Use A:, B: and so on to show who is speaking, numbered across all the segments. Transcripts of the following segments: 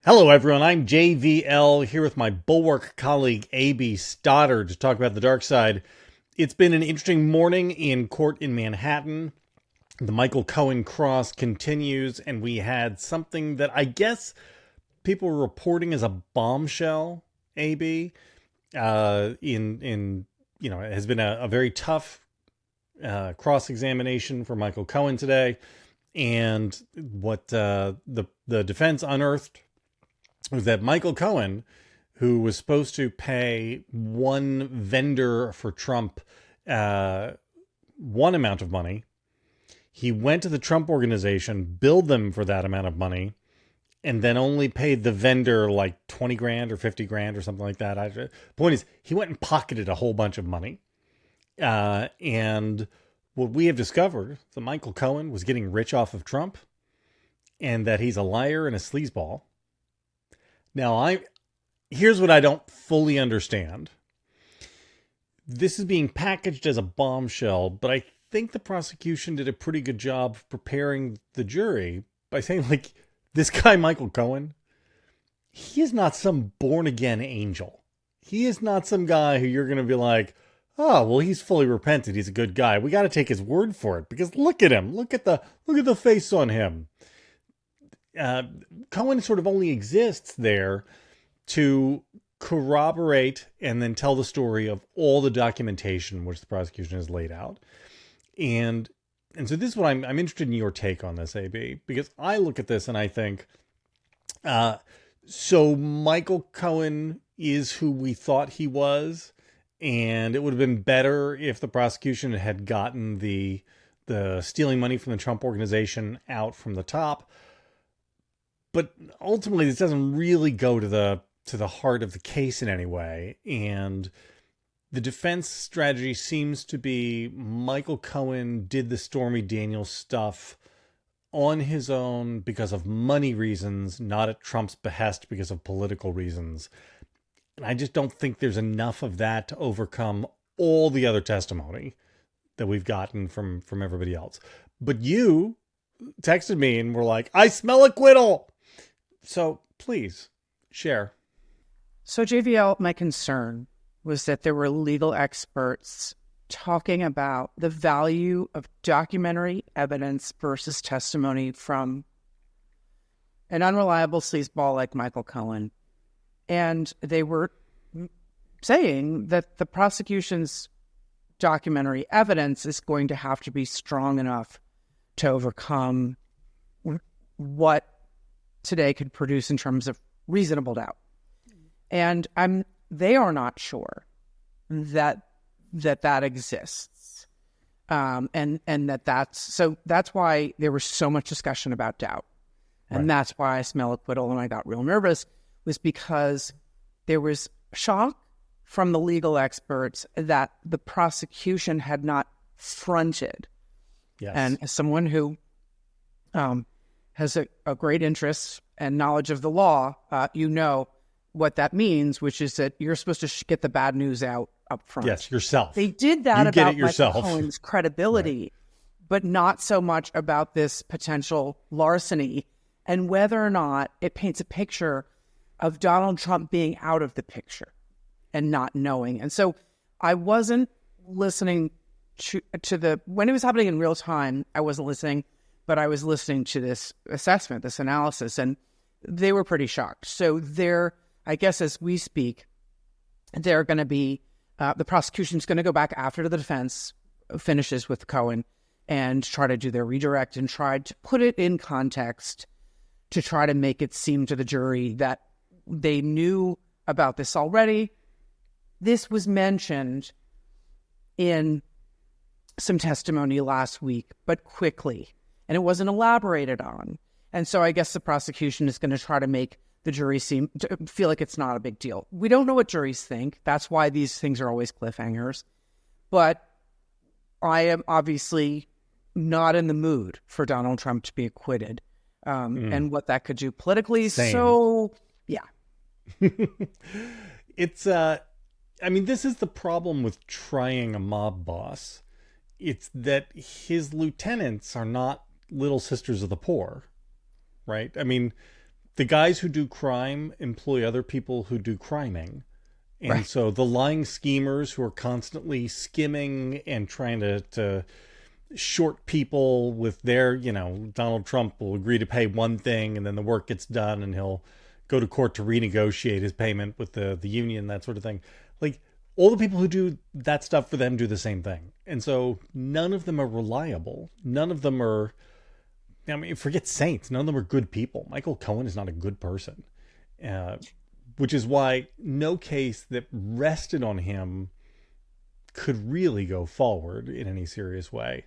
A: Hello, everyone. I'm JVL here with my Bulwark colleague A.B. Stoddard to talk about the dark side. It's been an interesting morning in court in Manhattan. The Michael Cohen cross continues, and we had something that I guess people were reporting as a bombshell. A.B. It has been a very tough cross examination for Michael Cohen today, and what the defense unearthed was that Michael Cohen, who was supposed to pay one vendor for Trump one amount of money, he went to the Trump organization, billed them for that amount of money, and then only paid the vendor like 20 grand or 50 grand or something like that. Point is, he went and pocketed a whole bunch of money. And what we have discovered is that Michael Cohen was getting rich off of Trump and that he's a liar and a sleazeball. Now, here's what I don't fully understand. This is being packaged as a bombshell, but I think the prosecution did a pretty good job of preparing the jury by saying, like, this guy, Michael Cohen, he is not some born-again angel. He is not some guy who you're going to be like, oh, well, he's fully repented. He's a good guy. We got to take his word for it because look at him. Look at the face on him. Cohen sort of only exists there to corroborate and then tell the story of all the documentation which the prosecution has laid out. And so this is what I'm interested in your take on this, AB, because I look at this and I think, so Michael Cohen is who we thought he was, and it would have been better if the prosecution had gotten the stealing money from the Trump organization out from the top. But ultimately, this doesn't really go to the heart of the case in any way. And the defense strategy seems to be Michael Cohen did the Stormy Daniels stuff on his own because of money reasons, not at Trump's behest because of political reasons. And I just don't think there's enough of that to overcome all the other testimony that we've gotten from everybody else. But you texted me and were like, I smell acquittal. So please share.
B: So JVL, my concern was that there were legal experts talking about the value of documentary evidence versus testimony from an unreliable sleazeball like Michael Cohen. And they were saying that the prosecution's documentary evidence is going to have to be strong enough to overcome what today could produce in terms of reasonable doubt. And they are not sure that exists. And that's why there was so much discussion about doubt. And
A: Right.
B: That's why I smell acquittal and I got real nervous, was because there was shock from the legal experts that the prosecution had not fronted.
A: Yes.
B: And as someone who has a great interest and knowledge of the law, you know what that means, which is that you're supposed to get the bad news out up front.
A: Yes, yourself.
B: They did that
A: You get
B: about
A: it yourself.
B: Michael Cohen's credibility,
A: Right.
B: but not so much about this potential larceny and whether or not it paints a picture of Donald Trump being out of the picture and not knowing. And so I wasn't listening to when it was happening in real time, I wasn't listening, but I was listening to this assessment, this analysis, and they were pretty shocked. So I guess as we speak, they're going to be, the prosecution's going to go back after the defense finishes with Cohen and try to do their redirect and try to put it in context to try to make it seem to the jury that they knew about this already. This was mentioned in some testimony last week, but quickly, and it wasn't elaborated on. And so I guess the prosecution is going to try to make the jury feel like it's not a big deal. We don't know what juries think. That's why these things are always cliffhangers. But I am obviously not in the mood for Donald Trump to be acquitted and what that could do politically.
A: Same.
B: So, yeah.
A: It's, this is the problem with trying a mob boss. It's that his lieutenants are not little sisters of the poor, right? I mean, the guys who do crime employ other people who do criming. And
B: Right.
A: so the lying schemers who are constantly skimming and trying to short people with their, Donald Trump will agree to pay one thing and then the work gets done and he'll go to court to renegotiate his payment with the union, that sort of thing. Like, all the people who do that stuff for them do the same thing. And so none of them are reliable. None of them are, I mean, forget saints. None of them are good people. Michael Cohen is not a good person, which is why no case that rested on him could really go forward in any serious way.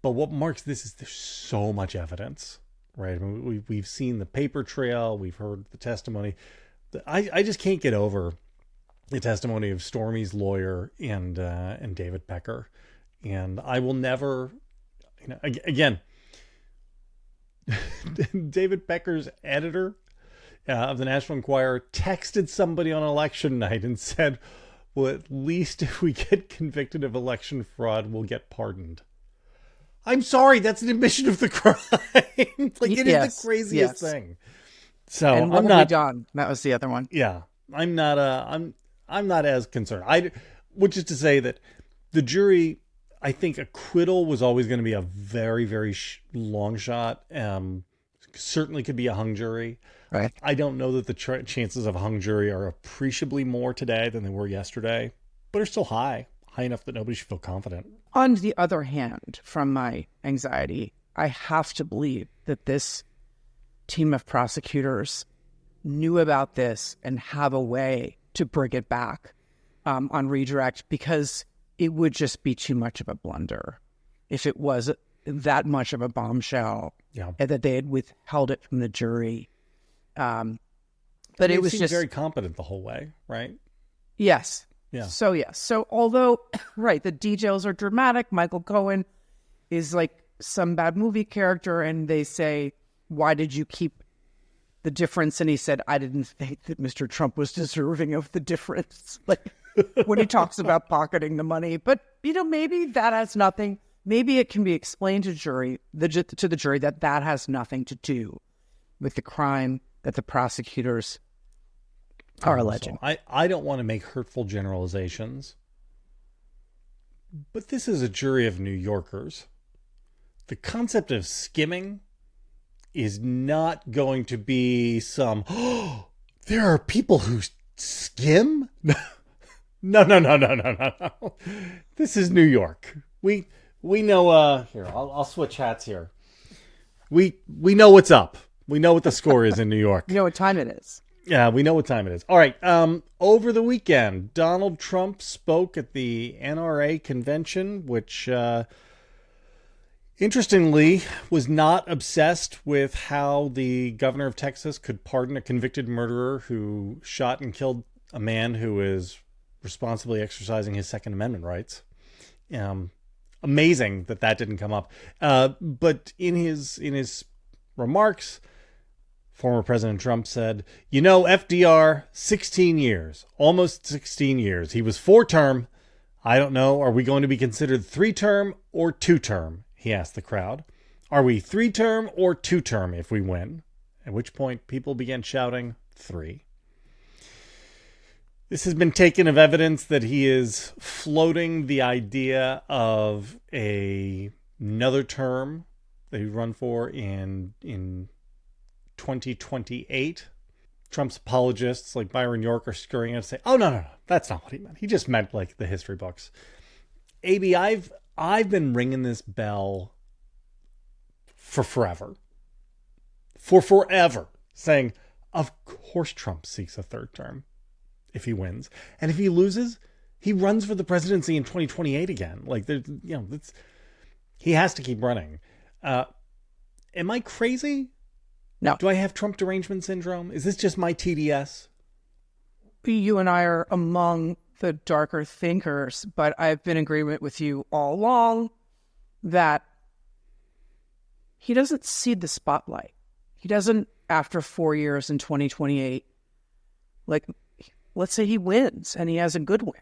A: But what marks this is there's so much evidence, right? I mean, we've seen the paper trail. We've heard the testimony. I just can't get over the testimony of Stormy's lawyer and David Pecker. And I will never, again, David Pecker's editor of the National Enquirer texted somebody on election night and said, well, at least if we get convicted of election fraud, we'll get pardoned. I'm sorry, that's an admission of the crime. Like, it is the craziest thing. So
B: and what
A: I'm
B: have
A: not
B: we done? That was the other one.
A: Yeah, I'm not. I'm not as concerned. Which is to say that the jury, I think acquittal was always going to be a very, very long shot. Certainly could be a hung jury.
B: Right.
A: I don't know that the chances of a hung jury are appreciably more today than they were yesterday, but are still high enough that nobody should feel confident.
B: On the other hand, from my anxiety, I have to believe that this team of prosecutors knew about this and have a way to bring it back on redirect, because it would just be too much of a blunder if it was that much of a bombshell, and that they had withheld it from the jury. But it was just
A: very competent the whole way, right?
B: Yes.
A: Yeah.
B: So yes. So although, right, the details are dramatic, Michael Cohen is like some bad movie character, and they say, why did you keep the difference? And he said, I didn't think that Mr. Trump was deserving of the difference. Like, when he talks about pocketing the money. But, maybe that has nothing. Maybe it can be explained to the jury that has nothing to do with the crime that the prosecutors are alleging.
A: I don't want to make hurtful generalizations, but this is a jury of New Yorkers. The concept of skimming is not going to be some, there are people who skim? No. This is New York. We know, here, I'll switch hats here. We know what's up. We know what the score is in New York.
B: You know what time it is.
A: Yeah, we know what time it is. All right. Over the weekend, Donald Trump spoke at the NRA convention, which, interestingly, was not obsessed with how the governor of Texas could pardon a convicted murderer who shot and killed a man who is responsibly exercising his Second Amendment rights. Amazing that didn't come up. But in his remarks, former President Trump said, FDR, 16 years, almost 16 years. He was 4-term. I don't know. Are we going to be considered 3-term or 2-term? He asked the crowd. Are we 3-term or 2-term if we win? At which point people began shouting 3. This has been taken of evidence that he is floating the idea of another term that he would run for in 2028. Trump's apologists like Byron York are scurrying out and say, oh, no, that's not what he meant. He just meant like the history books. A.B., I've been ringing this bell for forever. For forever. Saying, of course Trump seeks a 3rd term if he wins. And if he loses, he runs for the presidency in 2028 again. Like, he has to keep running. Am I crazy?
B: No.
A: Do I have Trump derangement syndrome? Is this just my TDS?
B: You and I are among the darker thinkers, but I've been in agreement with you all along that he doesn't see the spotlight. He doesn't, after 4 years in 2028, like, let's say he wins and he has a good win.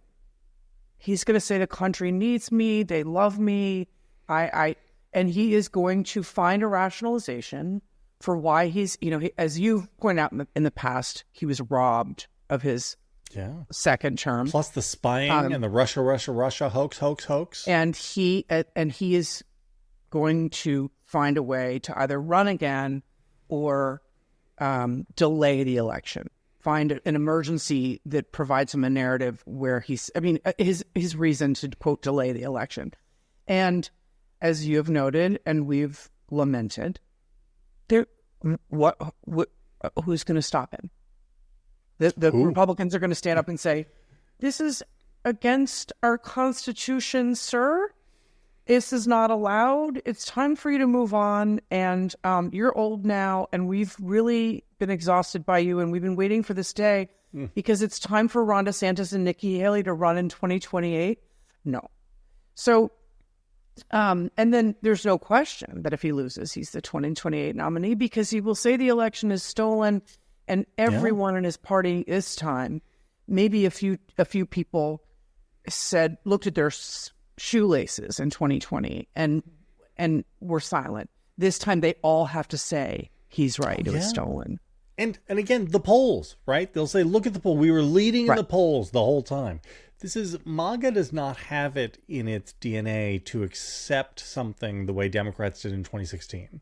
B: He's going to say the country needs me, they love me, and he is going to find a rationalization for why he's, as you've pointed out in the past, he was robbed of his second term.
A: Plus the spying and the Russia hoax.
B: And he is going to find a way to either run again or delay the election. Find an emergency that provides him a narrative where his reason to, quote, delay the election. And as you have noted, and we've lamented, who's going to stop him? The Republicans are going to stand up and say, this is against our Constitution, sir. This is not allowed. It's time for you to move on. And you're old now, and we've really been exhausted by you, and we've been waiting for this day because it's time for Ron DeSantis and Nikki Haley to run in 2028. No. So, and then there's no question that if he loses, he's the 2028 nominee because he will say the election is stolen, and everyone in his party this time, maybe a few people looked at their shoelaces in 2020 and were silent. This time they all have to say he's right. It was stolen.
A: And again, the polls, right? They'll say, look at the poll. We were leading in the polls the whole time. MAGA does not have it in its DNA to accept something the way Democrats did in 2016,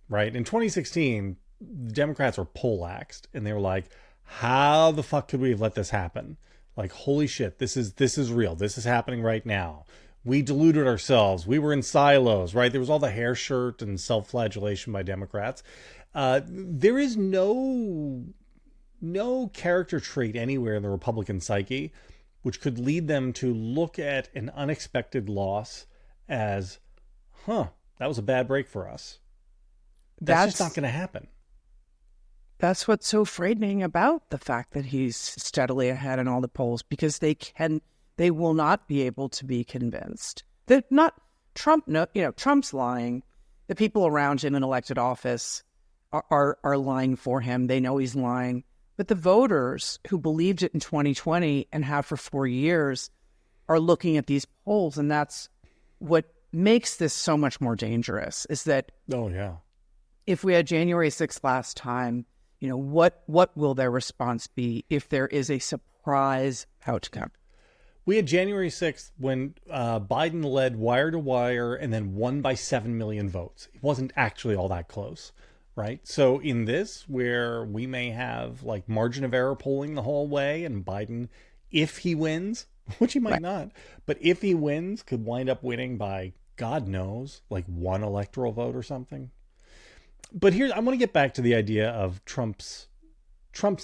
A: right? In 2016, the Democrats were poleaxed, and they were like, how the fuck could we have let this happen? Like, holy shit, this is real. This is happening right now. We deluded ourselves. We were in silos, right? There was all the hair shirt and self-flagellation by Democrats. There is no character trait anywhere in the Republican psyche which could lead them to look at an unexpected loss as, that was a bad break for us. That's just not going to happen.
B: That's what's so frightening about the fact that he's steadily ahead in all the polls, because they will not be able to be convinced that Trump's lying. The people around him in elected office are lying for him. They know he's lying. But the voters who believed it in 2020 and have for 4 years are looking at these polls. And that's what makes this so much more dangerous, is that, if we had January 6th last time, what will their response be if there is a surprise outcome?
A: We had January 6th when Biden led wire to wire and then won by 7 million votes. It wasn't actually all that close, right? So in this, where we may have like margin of error polling the whole way, and Biden, if he wins, which he might not, but if he wins, could wind up winning by, God knows, like 1 electoral vote or something. But here, I want to get back to the idea of Trump's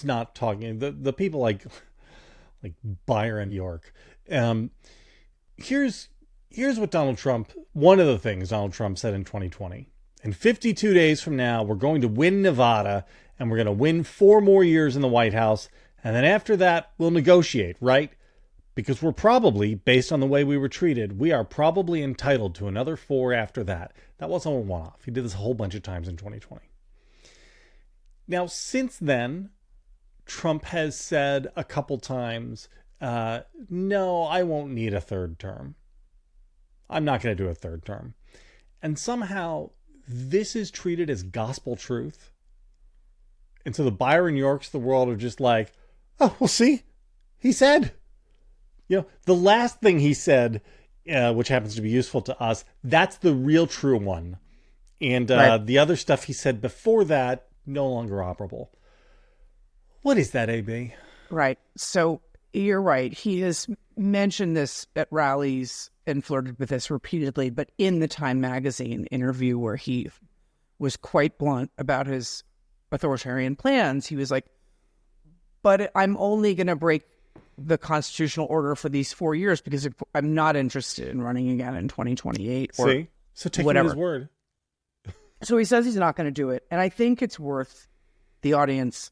A: not talking, the people like Byron York. Here's what Donald Trump, one of the things Donald Trump said in 2020. In 52 days from now, we're going to win Nevada, and we're going to win 4 more years in the White House. And then after that, we'll negotiate, right? Because we're probably, based on the way we were treated, we are probably entitled to another 4 after that. That wasn't a one-off. He did this a whole bunch of times in 2020. Now, since then, Trump has said a couple times, no, I won't need a 3rd term. I'm not going to do a 3rd term. And somehow this is treated as gospel truth. And so the Byron Yorks of the world are just like, oh, well, see, he said. The last thing he said, which happens to be useful to us, that's the real true one. And the other stuff he said before that, no longer operable. What is that, A.B.?
B: Right. So you're right. He has mentioned this at rallies and flirted with this repeatedly, but in the Time magazine interview where he was quite blunt about his authoritarian plans, he was like, but I'm only going to break the constitutional order for these 4 years because I'm not interested in running again in 2028 or
A: See? So take him at his word.
B: So he says he's not going to do it. And I think it's worth the audience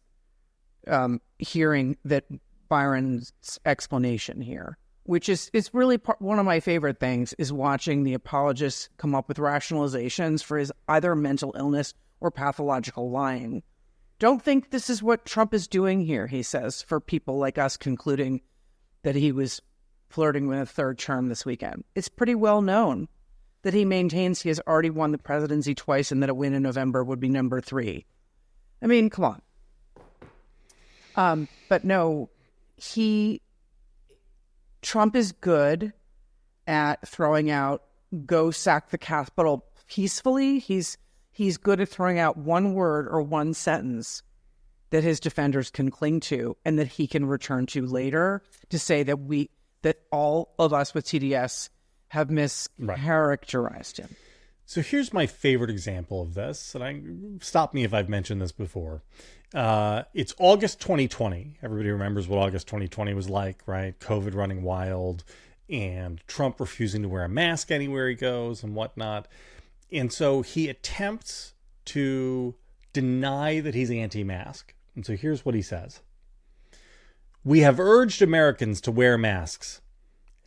B: hearing that Byron's explanation here, which is really one of my favorite things, is watching the apologists come up with rationalizations for his either mental illness or pathological lying. Don't think this is what Trump is doing here, he says, for people like us concluding that he was flirting with a 3rd term this weekend. It's pretty well known that he maintains he has already won the presidency twice and that a win in November would be number 3. I mean, come on. But no, Trump is good at throwing out, go sack the Capitol peacefully. He's good at throwing out one word or one sentence that his defenders can cling to and that he can return to later to say that all of us with TDS have mischaracterized him.
A: So here's my favorite example of this, and stop me if I've mentioned this before. It's August 2020. Everybody remembers what August 2020 was like, right? COVID running wild and Trump refusing to wear a mask anywhere he goes and whatnot. And so he attempts to deny that he's anti-mask. And so here's what he says. We have urged Americans to wear masks,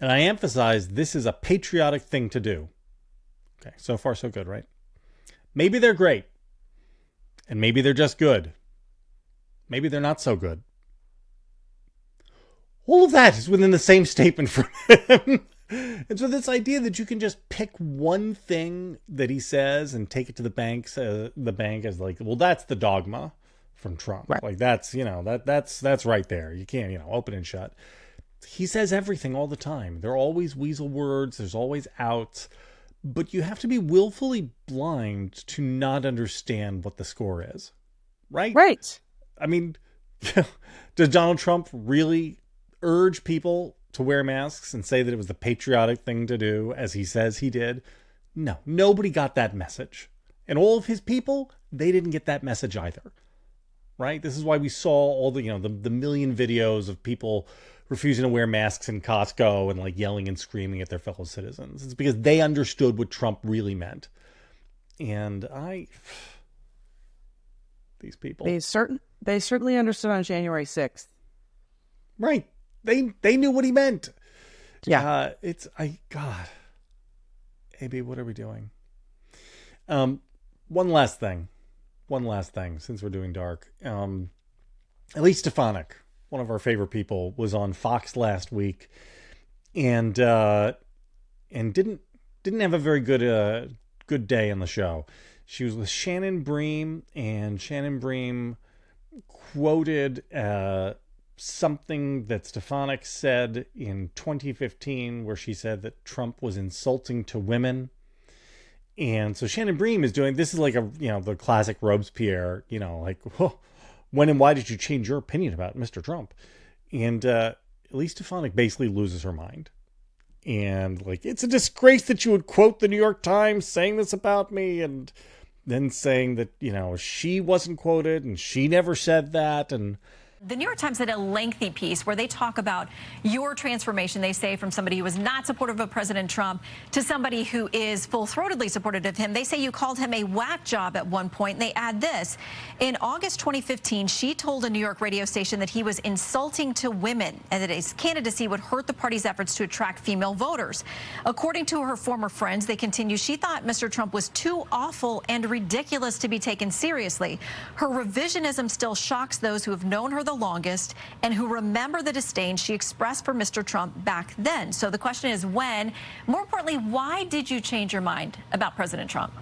A: and I emphasize this is a patriotic thing to do. Okay, so far so good, right? Maybe they're great, and maybe they're just good. Maybe they're not so good. All of that is within the same statement from him. And so this idea that you can just pick one thing that he says and take it to the bank as like, well, that's the dogma from Trump.
B: Right.
A: Like that's right there. You can't, open and shut. He says everything all the time. There are always weasel words. There's always outs. But you have to be willfully blind to not understand what the score is. Right?
B: Right.
A: I mean, does Donald Trump really urge people to wear masks and say that it was the patriotic thing to do, as he says he did? No, nobody got that message. And all of his people, they didn't get that message either. Right? This is why we saw all the million videos of people refusing to wear masks in Costco and like yelling and screaming at their fellow citizens. It's because they understood what Trump really meant. And these people. They
B: certainly understood on January 6th.
A: Right. They knew what he meant.
B: Yeah.
A: God. A.B., what are we doing? One last thing, since we're doing dark. Elise Stefanik, one of our favorite people, was on Fox last week and didn't have a very good day on the show. She was with Shannon Bream, and Shannon Bream quoted something that Stefanik said in 2015, where she said that Trump was insulting to women. And so Shannon Bream is doing, this is like the classic Robespierre, like, when and why did you change your opinion about Mr. Trump? And Elise Stefanik basically loses her mind. And like, it's a disgrace that you would quote the New York Times saying this about me, and then saying that, she wasn't quoted and she never said that. And
C: the New York Times had a lengthy piece where they talk about your transformation, they say, from somebody who was not supportive of President Trump to somebody who is full-throatedly supportive of him. They say you called him a whack job at one point, and they add this. In August 2015, she told a New York radio station that he was insulting to women and that his candidacy would hurt the party's efforts to attract female voters. According to her former friends, they continue, she thought Mr. Trump was too awful and ridiculous to be taken seriously. Her revisionism still shocks those who have known her the longest and who remember the disdain she expressed for Mr. Trump back then. So the question is when, more importantly, why did you change your mind about President Trump?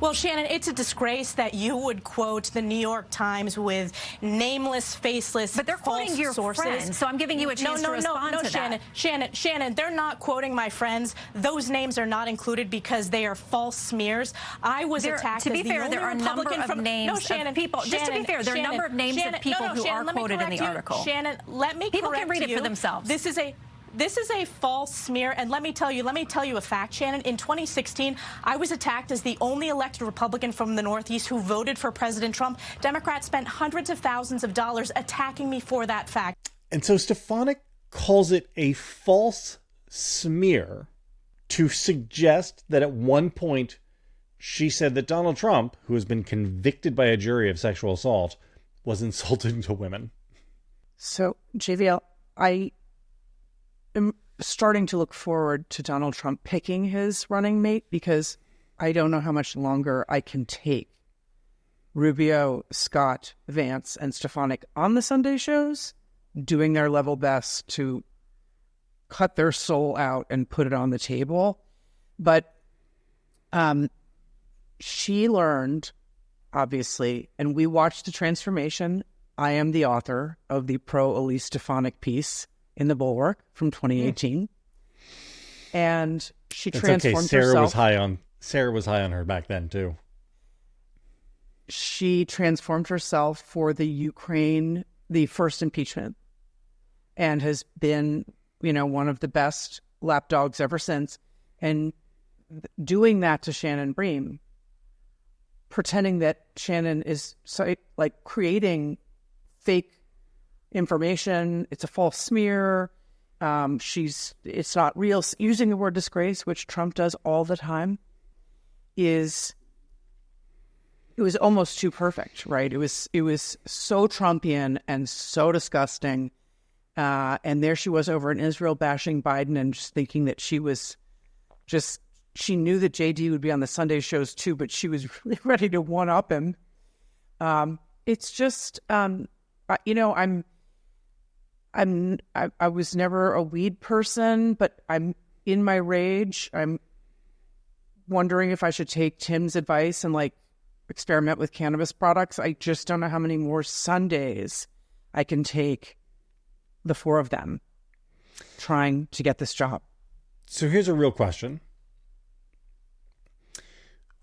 D: Well, Shannon, it's a disgrace that you would quote the New York Times with nameless, faceless,
C: but they're quoting your
D: sources.
C: Friends, so I'm giving you a chance to respond to
D: Shannon,
C: that.
D: Shannon, they're not quoting my friends. Those names are not included because they are false smears. I was attacked.
C: To be fair, there are a number of names of people. Just to be fair, there are a number of names of people who are quoted in the article.
D: Shannon, let me correct you.
C: People can read it for themselves.
D: This is a false smear, and let me tell you a fact, Shannon. In 2016, I was attacked as the only elected Republican from the Northeast who voted for President Trump. Democrats spent hundreds of thousands of dollars attacking me for that fact.
A: And so Stefanik calls it a false smear to suggest that at one point she said that Donald Trump, who has been convicted by a jury of sexual assault, was insulting to women.
B: So, JVL, I'm starting to look forward to Donald Trump picking his running mate, because I don't know how much longer I can take Rubio, Scott, Vance, and Stefanik on the Sunday shows doing their level best to cut their soul out and put it on the table. But She learned, obviously, and we watched the transformation. I am the author of the pro Elise Stefanik piece in the Bulwark from 2018. And she transformed herself.
A: Sarah was high on her back then too.
B: She transformed herself for the first impeachment, and has been, one of the best lapdogs ever since. And doing that to Shannon Bream, pretending that Shannon is creating fake information, it's a false smear, it's not real, using the word disgrace, which Trump does all the time, it was almost too perfect, right? It was so Trumpian and so disgusting. And there she was over in Israel bashing Biden and just thinking that she knew that JD would be on the Sunday shows too, but she was really ready to one-up him. It's just, I was never a weed person, but I'm in my rage. I'm wondering if I should take Tim's advice and experiment with cannabis products. I just don't know how many more Sundays I can take the four of them trying to get this job.
A: So here's a real question.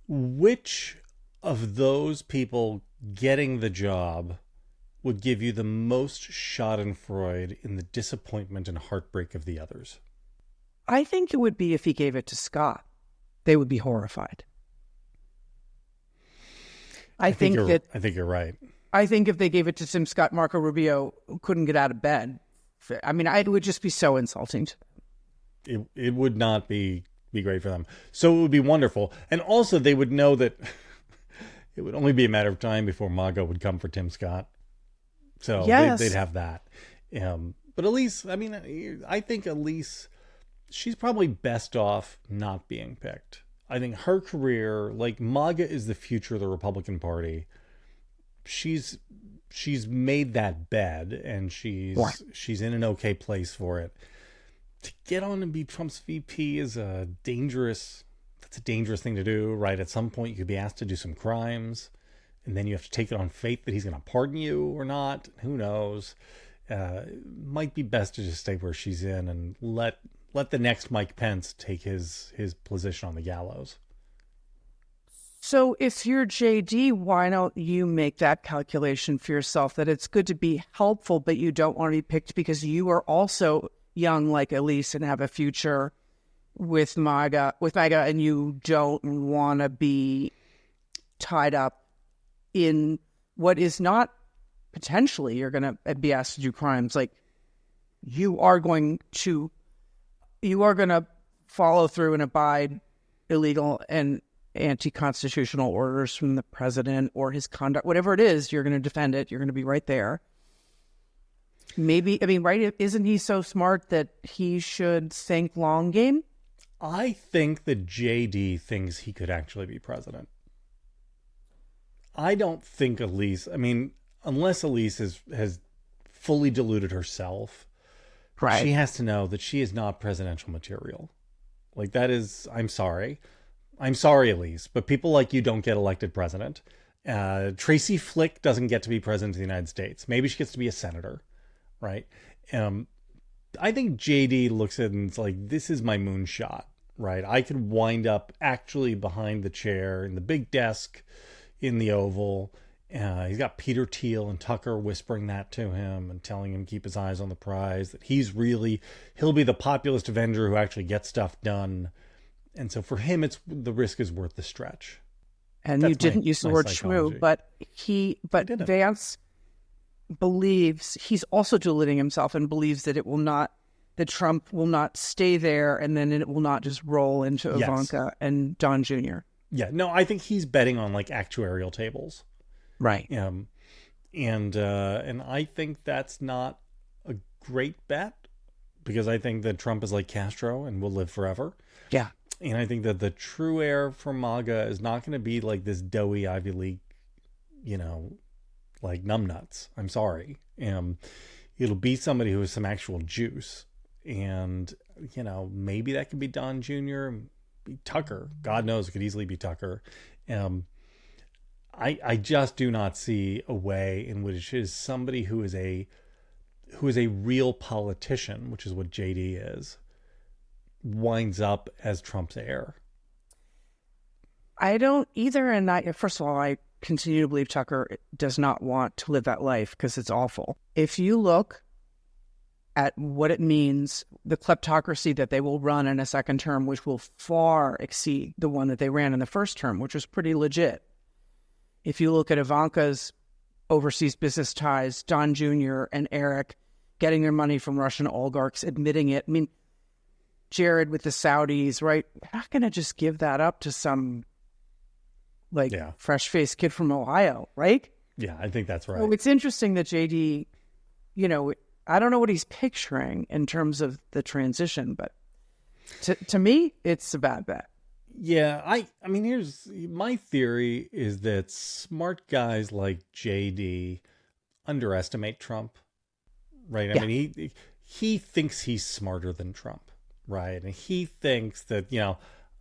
A: Which of those people getting the job would give you the most schadenfreude in the disappointment and heartbreak of the others?
B: I think it would be if he gave it to Scott. They would be horrified. I think you're right. I think if they gave it to Tim Scott, Marco Rubio couldn't get out of bed. I mean, it would just be so insulting to them.
A: It would not be great for them. So it would be wonderful. And also they would know that it would only be a matter of time before MAGA would come for Tim Scott. So
B: yes.
A: They'd have that. But Elise, I think Elise, she's probably best off not being picked. I think her career, MAGA is the future of the Republican Party. She's made that bed, and she's in an okay place for it. To get on and be Trump's VP is a dangerous thing to do, right? At some point you could be asked to do some crimes, and then you have to take it on faith that he's going to pardon you or not. Who knows? Might be best to just stay where she's in and let the next Mike Pence take his position on the gallows.
B: So if you're JD, why don't you make that calculation for yourself that it's good to be helpful, but you don't want to be picked because you are also young like Elise and have a future with MAGA, and you don't want to be tied up in what is not potentially you're going to be asked to do crimes. You are going to follow through and abide illegal and anti-constitutional orders from the president or his conduct, whatever it is, you're going to defend it. You're going to be right there. Maybe, right? Isn't he so smart that he should think long game?
A: I think that JD thinks he could actually be president. I don't think Elise, unless Elise has fully deluded herself,
B: right?
A: She has to know that she is not presidential material. I'm sorry, Elise, but people like you don't get elected president. Tracy Flick doesn't get to be president of the United States. Maybe she gets to be a senator, right? I think JD looks at it and it's like, this is my moonshot, right? I could wind up actually behind the chair in the big desk in the Oval. He's got Peter Thiel and Tucker whispering that to him and telling him to keep his eyes on the prize, that he'll be the populist Avenger who actually gets stuff done. And so for him, the risk is worth the stretch.
B: And you didn't use the word shmoo, but Vance believes he's also deluding himself and believes that that Trump will not stay there, and then it will not just roll into Ivanka and Don Jr.
A: Yeah, no, I think he's betting on actuarial tables.
B: Right.
A: And I think that's not a great bet, because I think that Trump is like Castro and will live forever.
B: Yeah.
A: And I think that the true heir for MAGA is not going to be this doughy Ivy League, numbnuts. I'm sorry. It'll be somebody who has some actual juice. And, maybe that could be Don Jr., Tucker. God knows it could easily be Tucker. I just do not see a way in which is somebody who is a real politician, which is what JD is, winds up as Trump's heir.
B: I don't either. And first of all, I continue to believe Tucker does not want to live that life because it's awful. If you look at what it means, the kleptocracy that they will run in a second term, which will far exceed the one that they ran in the first term, which was pretty legit. If you look at Ivanka's overseas business ties, Don Jr. and Eric getting their money from Russian oligarchs, admitting it. I mean, Jared with the Saudis, right? They're not going to just give that up to some fresh-faced kid from Ohio, right?
A: Yeah, I think that's right.
B: Well, it's interesting that JD, I don't know what he's picturing in terms of the transition, but to me, it's a bad bet.
A: Yeah, I mean, here's my theory is that smart guys like JD underestimate Trump, right? I mean, he thinks he's smarter than Trump, right? And he thinks that,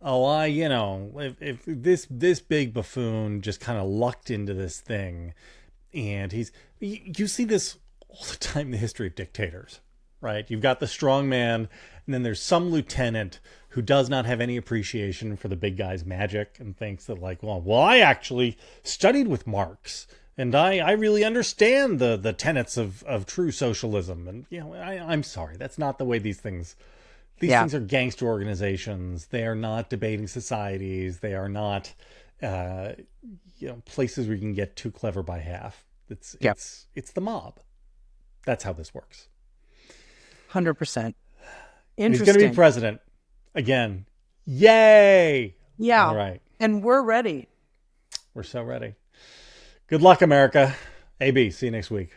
A: if this big buffoon just kind of lucked into this thing, and you see this all the time in the history of dictators, right? You've got the strong man, and then there's some lieutenant who does not have any appreciation for the big guy's magic and thinks that I actually studied with Marx and I really understand the tenets of true socialism. And, I'm sorry, that's not the way these things are gangster organizations. They are not debating societies. They are not, places where you can get too clever by half. It's the mob. That's how this works.
B: 100%.
A: He's going to be president again. Yay!
B: Yeah.
A: All right.
B: And we're ready.
A: We're so ready. Good luck, America. A.B., see you next week.